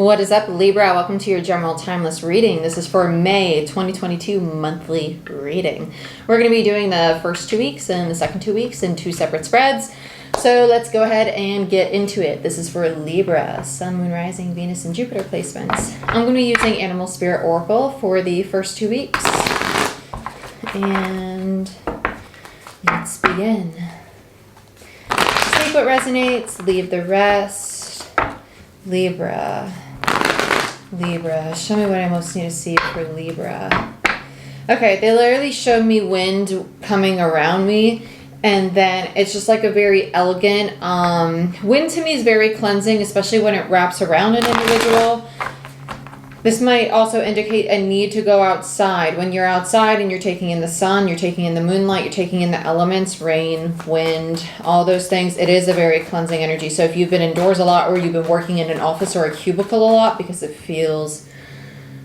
What is up, Libra? Welcome to your general timeless reading. This is for May 2022 monthly reading. We're going to be doing the first 2 weeks and the second 2 weeks in 2 separate spreads. So let's go ahead and get into it. This is for Libra, Sun, Moon, Rising, Venus, and Jupiter placements. I'm going to be using Animal Spirit Oracle for the first 2 weeks. And let's begin. Take what resonates, leave the rest. Libra, show me what I most need to see for Libra. Okay, they literally showed me wind coming around me, and then it's just like a very elegant, wind to me is very cleansing, especially when it wraps around an individual. This might also indicate a need to go outside. When you're outside and you're taking in the sun, you're taking in the moonlight, you're taking in the elements, rain, wind, all those things. It is a very cleansing energy. So if you've been indoors a lot or you've been working in an office or a cubicle a lot, because it feels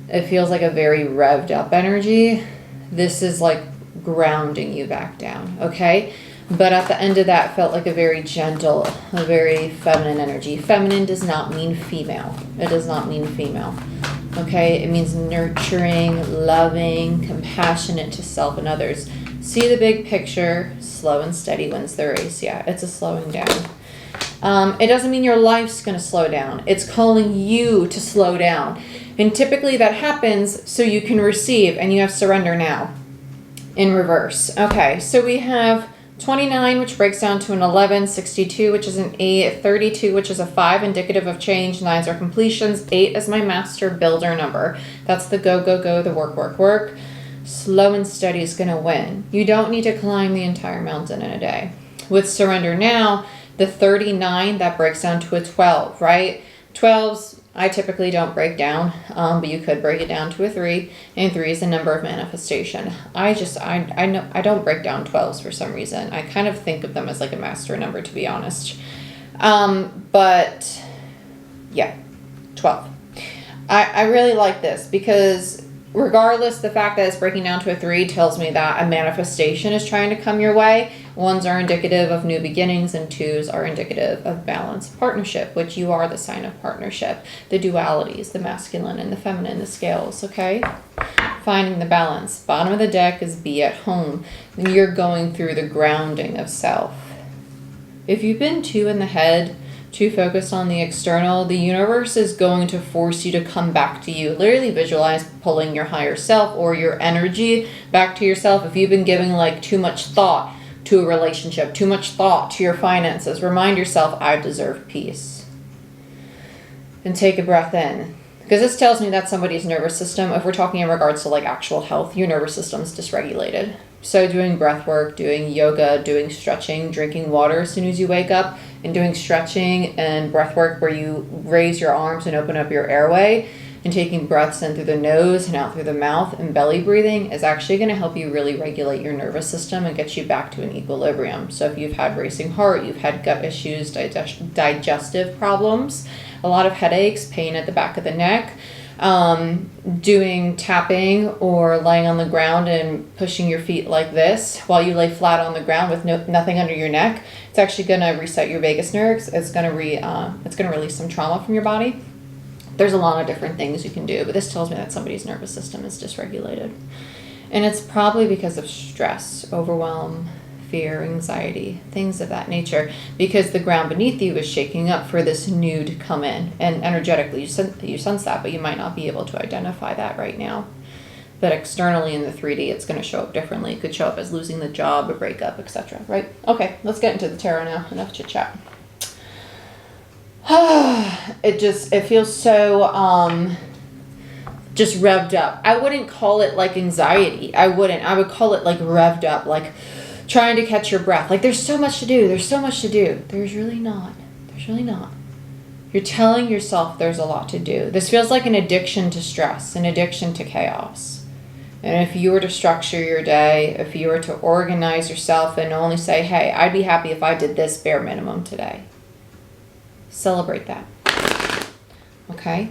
like a very revved up energy, this is like grounding you back down, okay? But at the end of that, felt like a very gentle, a very feminine energy. Feminine does not mean female. It does not mean female. Okay, it means nurturing, loving, compassionate to self and others. See the big picture, slow and steady wins the race. Yeah, it's a slowing down. It doesn't mean your life's going to slow down. It's calling you to slow down. And typically that happens so you can receive, and you have surrender now in reverse. Okay, so we have 29, which breaks down to an 11, 62, which is an 8, 32, which is a 5, indicative of change, 9s are completions, 8 is my master builder number. That's the go, go, go, the work, work, work. Slow and steady is going to win. You don't need to climb the entire mountain in a day. With surrender now, the 39, that breaks down to a 12, right? 12s, I typically don't break down, but you could break it down to a 3, and 3 is the number of manifestation. I don't break down 12s for some reason. I kind of think of them as like a master number, to be honest. But yeah, 12. I really like this because regardless, the fact that it's breaking down to a 3 tells me that a manifestation is trying to come your way. 1s are indicative of new beginnings, and 2s are indicative of balanced partnership, which you are the sign of partnership. The dualities, the masculine and the feminine, the scales, okay? Finding the balance. Bottom of the deck is be at home. And you're going through the grounding of self. If you've been too in the head, too focused on the external, the universe is going to force you to come back to you. Literally visualize pulling your higher self or your energy back to yourself. If you've been giving like too much thought to a relationship, too much thought to your finances, remind yourself, I deserve peace. And take a breath in. Because this tells me that somebody's nervous system, if we're talking in regards to like actual health, your nervous system is dysregulated. So doing breath work, doing yoga, doing stretching, drinking water as soon as you wake up, and doing stretching and breath work where you raise your arms and open up your airway, and taking breaths in through the nose and out through the mouth, and belly breathing is actually going to help you really regulate your nervous system and get you back to an equilibrium. So if you've had racing heart, you've had gut issues, digestive problems, a lot of headaches, pain at the back of the neck, doing tapping or laying on the ground and pushing your feet like this while you lay flat on the ground with nothing under your neck, it's actually going to reset your vagus nerves. It's going to release some trauma from your body. There's a lot of different things you can do, but this tells me that somebody's nervous system is dysregulated. And it's probably because of stress, overwhelm, fear, anxiety, things of that nature, because the ground beneath you is shaking up for this new to come in. And energetically, you sense that, but you might not be able to identify that right now. But externally in the 3D, it's going to show up differently. It could show up as losing the job, a breakup, etc. Right? Okay, let's get into the tarot now. Enough chit chat. It feels so just revved up. I wouldn't call it like anxiety. I would call it like revved up, like trying to catch your breath. Like there's so much to do. There's really not. You're telling yourself there's a lot to do. This feels like an addiction to stress, an addiction to chaos. And if you were to structure your day, if you were to organize yourself and only say, hey, I'd be happy if I did this bare minimum today. Celebrate that. Okay?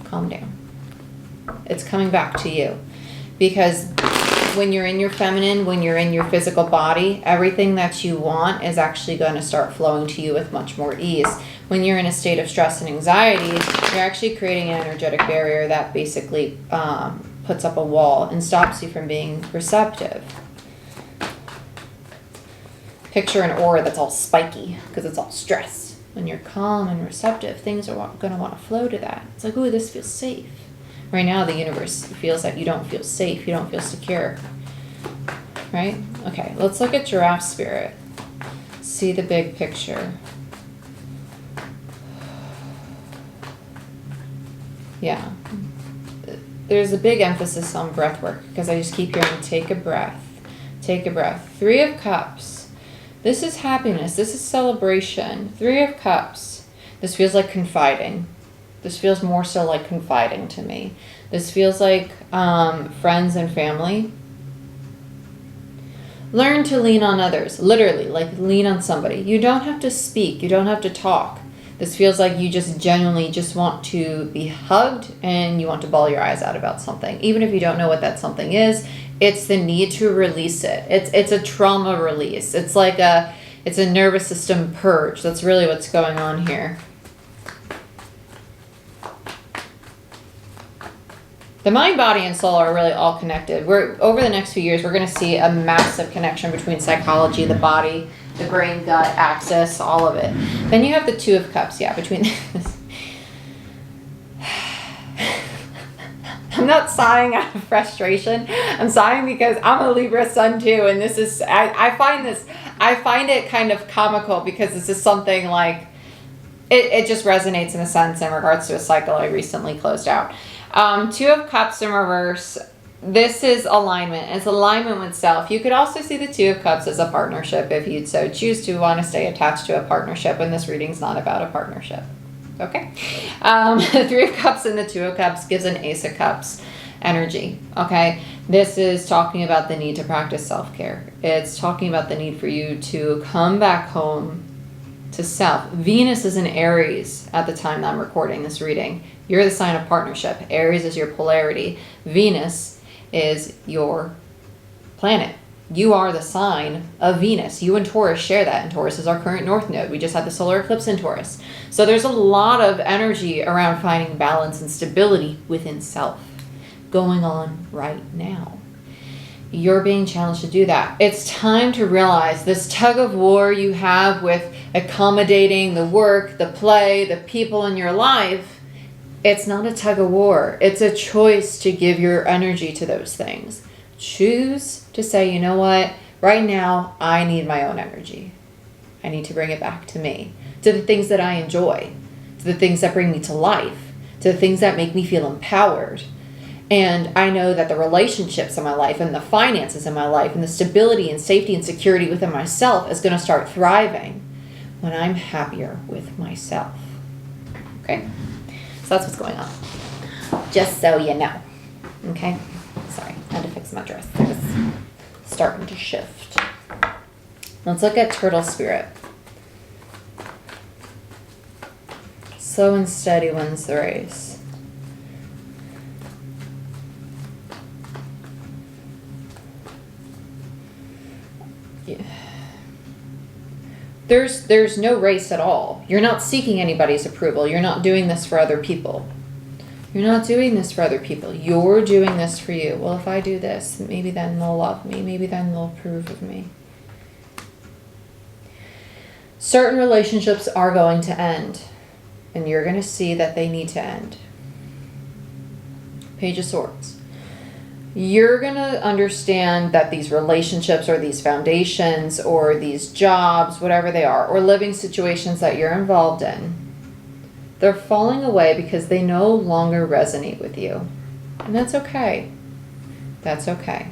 Calm down. It's coming back to you. Because when you're in your feminine, when you're in your physical body, everything that you want is actually going to start flowing to you with much more ease. when you're in a state of stress and anxiety, you're actually creating an energetic barrier that basically puts up a wall and stops you from being receptive. Picture an aura that's all spiky because it's all stress. When you're calm and receptive, things are going to want to flow to that. It's like, ooh, this feels safe. Right now, the universe feels that you don't feel safe, you don't feel secure. Right? Okay, let's look at giraffe spirit. See the big picture. Yeah. There's a big emphasis on breath work because I just keep hearing, take a breath. Take a breath. 3 of Cups. This is happiness. This is celebration. 3 of Cups. This feels like confiding. This feels more so like confiding to me. This feels like friends and family. Learn to lean on others. Literally, like lean on somebody. You don't have to speak. You don't have to talk. This feels like you just genuinely just want to be hugged and you want to bawl your eyes out about something. Even if you don't know what that something is, it's the need to release it. It's a trauma release. It's like it's a nervous system purge. That's really what's going on here. The mind, body, and soul are really all connected. Over the next few years, we're going to see a massive connection between psychology, the body, the brain, gut, axis, all of it. Then you have the 2 of Cups. Yeah, between this. I'm not sighing out of frustration. I'm sighing because I'm a Libra sun too, and this is I find it kind of comical because this is something like it just resonates in a sense in regards to a cycle I recently closed out. 2 of Cups in reverse. This is alignment. It's alignment with self. You could also see the 2 of Cups as a partnership if you'd so choose to want to stay attached to a partnership, and this reading's not about a partnership. Okay. The 3 of Cups and the 2 of Cups gives an Ace of Cups energy. Okay. This is talking about the need to practice self-care. It's talking about the need for you to come back home to self. Venus is in Aries at the time that I'm recording this reading. You're the sign of partnership. Aries is your polarity. Venus is your planet. You are the sign of Venus. You and Taurus share that, and Taurus is our current north node. We just had the solar eclipse in Taurus. So there's a lot of energy around finding balance and stability within self going on right now. You're being challenged to do that. It's time to realize this tug of war you have with accommodating the work, the play, the people in your life. It's not a tug of war. It's a choice to give your energy to those things. Choose to say, you know what? Right now, I need my own energy. I need to bring it back to me, to the things that I enjoy, to the things that bring me to life, to the things that make me feel empowered. And I know that the relationships in my life and the finances in my life and the stability and safety and security within myself is going to start thriving when I'm happier with myself. Okay? So that's what's going on. Just so you know. Okay? Sorry, I had to fix my dress. It was starting to shift. Let's look at turtle spirit. Slow and steady wins the race. Yeah. There's no race at all. You're not seeking anybody's approval. You're not doing this for other people. You're not doing this for other people. You're doing this for you. Well, if I do this, maybe then they'll love me. Maybe then they'll approve of me. Certain relationships are going to end, and you're going to see that they need to end. Page of Swords. You're going to understand that these relationships or these foundations or these jobs, whatever they are, or living situations that you're involved in, they're falling away because they no longer resonate with you. And that's okay. That's okay.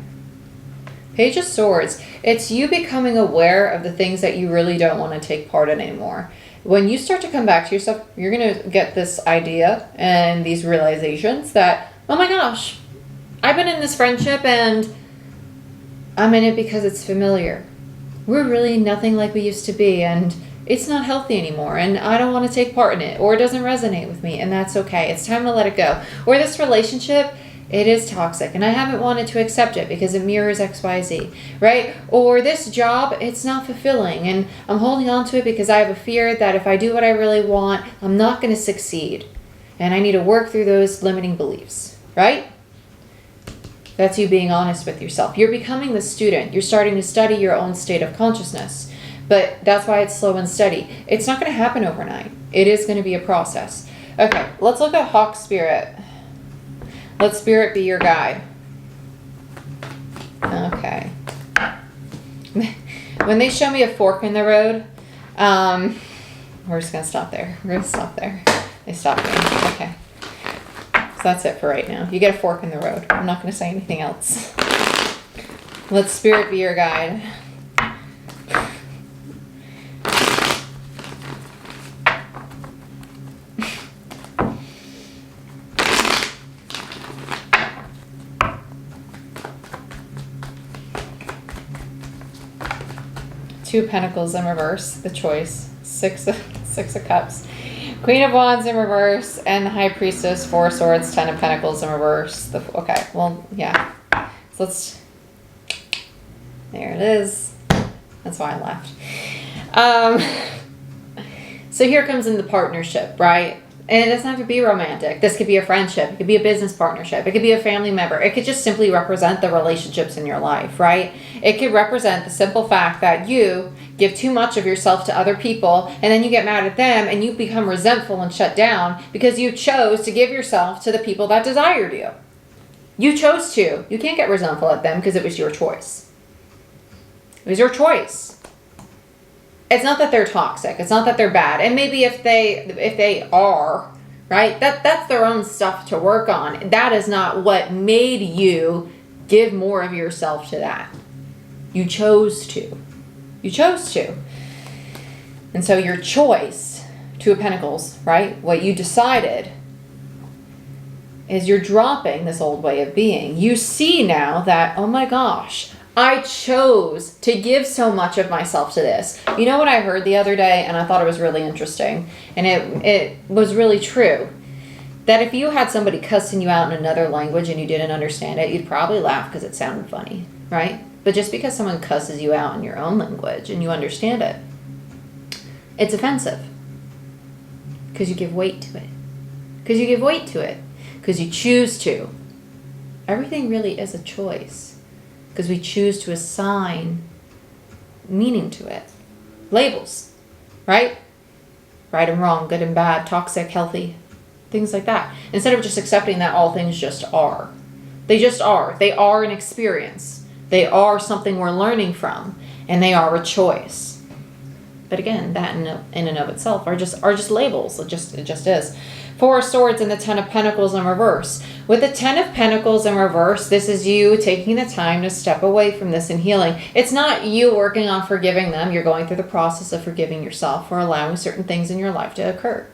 Page of Swords. It's you becoming aware of the things that you really don't want to take part in anymore. When you start to come back to yourself, you're going to get this idea and these realizations that, oh my gosh, I've been in this friendship and I'm in it because it's familiar. We're really nothing like we used to be, and it's not healthy anymore, and I don't want to take part in it, or it doesn't resonate with me, and that's okay. It's time to let it go. Or this relationship, It is toxic, and I haven't wanted to accept it because it mirrors XYZ, right? Or this job, it's not fulfilling, and I'm holding on to it because I have a fear that if I do what I really want, I'm not going to succeed. And I need to work through those limiting beliefs, right? That's you being honest with yourself. You're becoming the student. You're starting to study your own state of consciousness. But that's why it's slow and steady. It's not going to happen overnight. It is going to be a process. Okay, let's look at Hawk Spirit. Let Spirit be your guide. Okay. When they show me a fork in the road, we're just going to stop there. We're going to stop there. They stopped me. Okay. So that's it for right now. You get a fork in the road. I'm not going to say anything else. Let Spirit be your guide. Two of Pentacles in reverse, the choice. Six of Cups. Queen of Wands in reverse, and the High Priestess, Four of Swords, Ten of Pentacles in reverse. Okay, well, yeah. So let's... There it is. That's why I left. So here comes in the partnership, right? And it doesn't have to be romantic. This could be a friendship. It could be a business partnership. It could be a family member. It could just simply represent the relationships in your life, right? It could represent the simple fact that you give too much of yourself to other people, and then you get mad at them, and you become resentful and shut down because you chose to give yourself to the people that desired you. You chose to. You can't get resentful at them because it was your choice. It was your choice. It's not that they're toxic. It's not that they're bad. And maybe if they are, right, that's their own stuff to work on. That is not what made you give more of yourself to that. You chose to. You chose to. And so your choice, Two of Pentacles, right, what you decided is you're dropping this old way of being. You see now that, oh my gosh, I chose to give so much of myself to this. You know what I heard the other day, and I thought it was really interesting, and it was really true, that if you had somebody cussing you out in another language and you didn't understand it, you'd probably laugh because it sounded funny, right? But just because someone cusses you out in your own language and you understand it, it's offensive because you give weight to it. Because you give weight to it. Because you choose to. Everything really is a choice. Because we choose to assign meaning to it. Labels, right? Right and wrong, good and bad, toxic, healthy, things like that. Instead of just accepting that all things just are. They just are. They are an experience. They are something we're learning from. And they are a choice. But again, that in and of itself are just labels. It just is. Four of Swords and the Ten of Pentacles in reverse. With the Ten of Pentacles in reverse, this is you taking the time to step away from this and healing. It's not you working on forgiving them. You're going through the process of forgiving yourself for allowing certain things in your life to occur.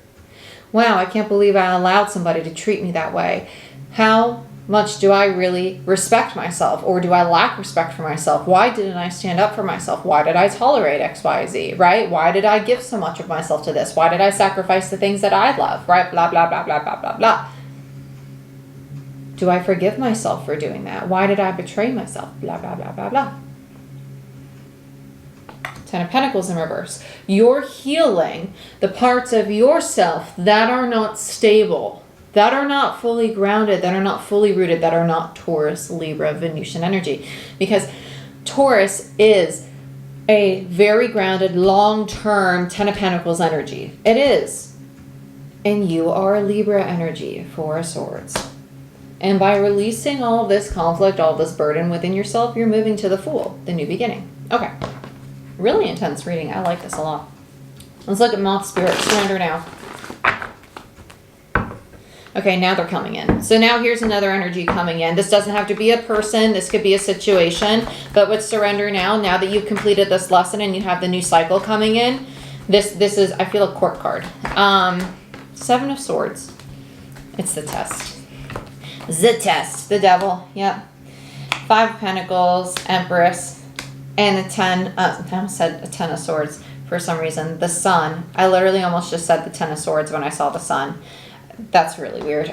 Wow, I can't believe I allowed somebody to treat me that way. How much do I really respect myself, or do I lack respect for myself? Why didn't I stand up for myself? Why did I tolerate XYZ, right? Why did I give so much of myself to this? Why did I sacrifice the things that I love, right? Blah, blah, blah, blah, blah, blah, blah. Do I forgive myself for doing that? Why did I betray myself? Blah, blah, blah, blah, blah. Ten of Pentacles in reverse. You're healing the parts of yourself that are not stable, that are not fully grounded, that are not fully rooted, that are not Taurus, Libra, Venusian energy. Because Taurus is a very grounded, long-term Ten of Pentacles energy. It is. And you are Libra energy, Four of Swords. And by releasing all of this conflict, all this burden within yourself, you're moving to the Fool, the new beginning. Okay. Really intense reading. I like this a lot. Let's look at Moth Spirit. Surrender now. Okay, now they're coming in. So now here's another energy coming in. This doesn't have to be a person. This could be a situation. But with Surrender now that you've completed this lesson and you have the new cycle coming in, this is, I feel, a court card. Seven of Swords. It's the test. The test. The Devil. Yep. Five of Pentacles. Empress. And the 10. I almost said a 10 of Swords for some reason. The Sun. I literally almost just said the 10 of Swords when I saw the Sun. That's really weird.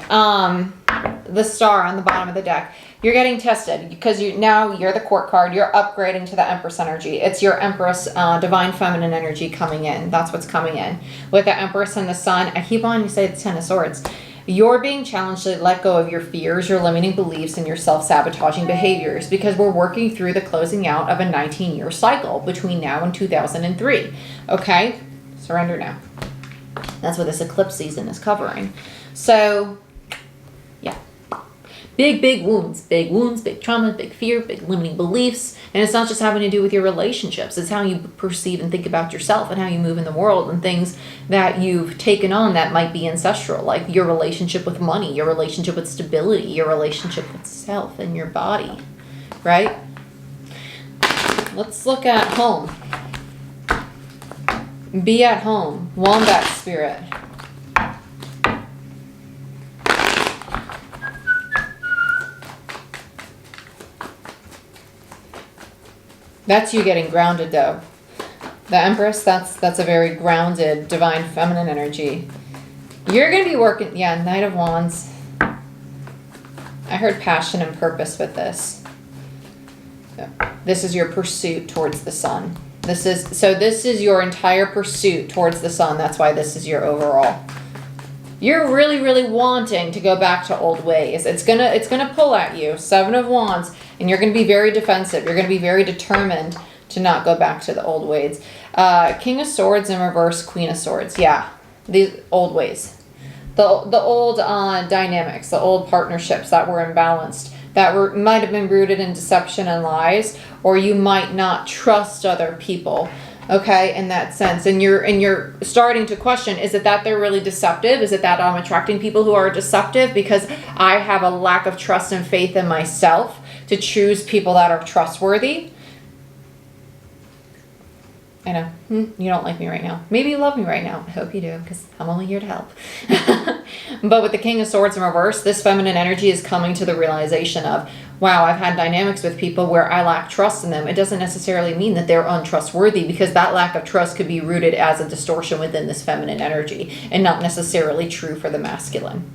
the star on the bottom of the deck. You're getting tested because now you're the court card. You're upgrading to the Empress energy. It's your Empress, divine feminine energy coming in. That's what's coming in. With the Empress and the Sun, I keep on, you say the Ten of Swords. You're being challenged to let go of your fears, your limiting beliefs, and your self-sabotaging behaviors because we're working through the closing out of a 19-year cycle between now and 2003. Okay? Surrender now. That's what this eclipse season is covering. So, yeah. Big wounds, big trauma, big fear, big limiting beliefs. And it's not just having to do with your relationships. It's how you perceive and think about yourself and how you move in the world and things that you've taken on that might be ancestral, like your relationship with money, your relationship with stability, your relationship with self and your body, right? Let's look at home. Be at home. Wombat spirit. That's you getting grounded though. The Empress, that's a very grounded, divine feminine energy. You're going to be working, yeah, Knight of Wands. I heard passion and purpose with this. This is your pursuit towards the sun. This is your entire pursuit towards the sun. That's why this is your overall. You're really wanting to go back to old ways. It's gonna pull at you. Seven of Wands, and you're gonna be very defensive. You're gonna be very determined to not go back to the old ways. King of Swords in reverse, Queen of Swords. Yeah, these old ways. The old dynamics, the old partnerships that were imbalanced, that might have been rooted in deception and lies, or you might not trust other people. Okay, in that sense, and you're starting to question, is it that they're really deceptive? Is it that I'm attracting people who are deceptive because I have a lack of trust and faith in myself to choose people that are trustworthy? I know, you don't like me right now. Maybe you love me right now. I hope you do, because I'm only here to help. But with the King of Swords in reverse, this feminine energy is coming to the realization of, wow, I've had dynamics with people where I lack trust in them. It doesn't necessarily mean that they're untrustworthy, because that lack of trust could be rooted as a distortion within this feminine energy and not necessarily true for the masculine.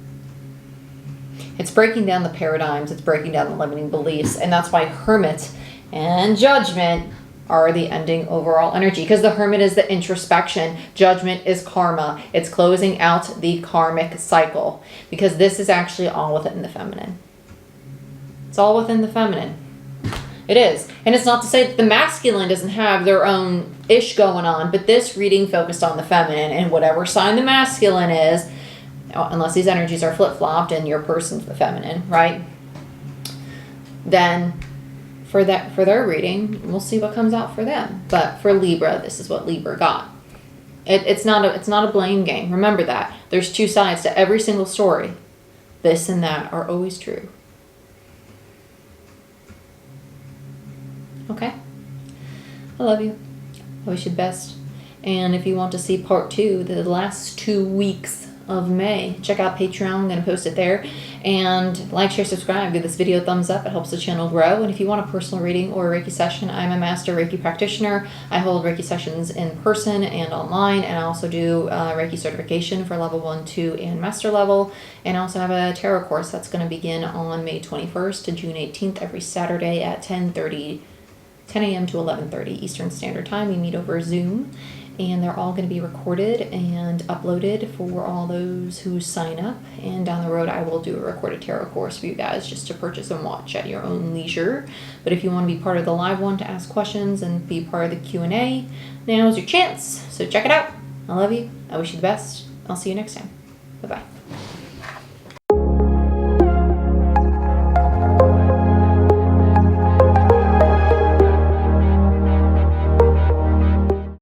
It's breaking down the paradigms. It's breaking down the limiting beliefs. And that's why Hermit and Judgment are the ending overall energy, because the Hermit is the introspection. Judgment is karma. It's closing out the karmic cycle, because this is actually all within the feminine. It's all within the feminine. It is. And it's not to say that the masculine doesn't have their own ish going on, but this reading focused on the feminine, and whatever sign the masculine is, unless these energies are flip-flopped and your person's the feminine, right? Then for their reading, we'll see what comes out for them. But for Libra, this is what Libra got. It's not a blame game. Remember that. There's two sides to every single story. This and that are always true. Okay? I love you. I wish you the best. And if you want to see part 2, the last 2 weeks of May, check out Patreon. I'm going to post it there. And like, share, subscribe. Give this video a thumbs up. It helps the channel grow. And if you want a personal reading or a Reiki session, I'm a master Reiki practitioner. I hold Reiki sessions in person and online. And I also do Reiki certification for level 1, 2, and master level. And I also have a tarot course that's going to begin on May 21st to June 18th every Saturday at 10 a.m. to 11:30 Eastern Standard Time. We meet over Zoom. And they're all going to be recorded and uploaded for all those who sign up. And down the road, I will do a recorded tarot course for you guys just to purchase and watch at your own leisure. But if you want to be part of the live one to ask questions and be part of the Q&A, now's your chance. So check it out. I love you. I wish you the best. I'll see you next time. Bye-bye.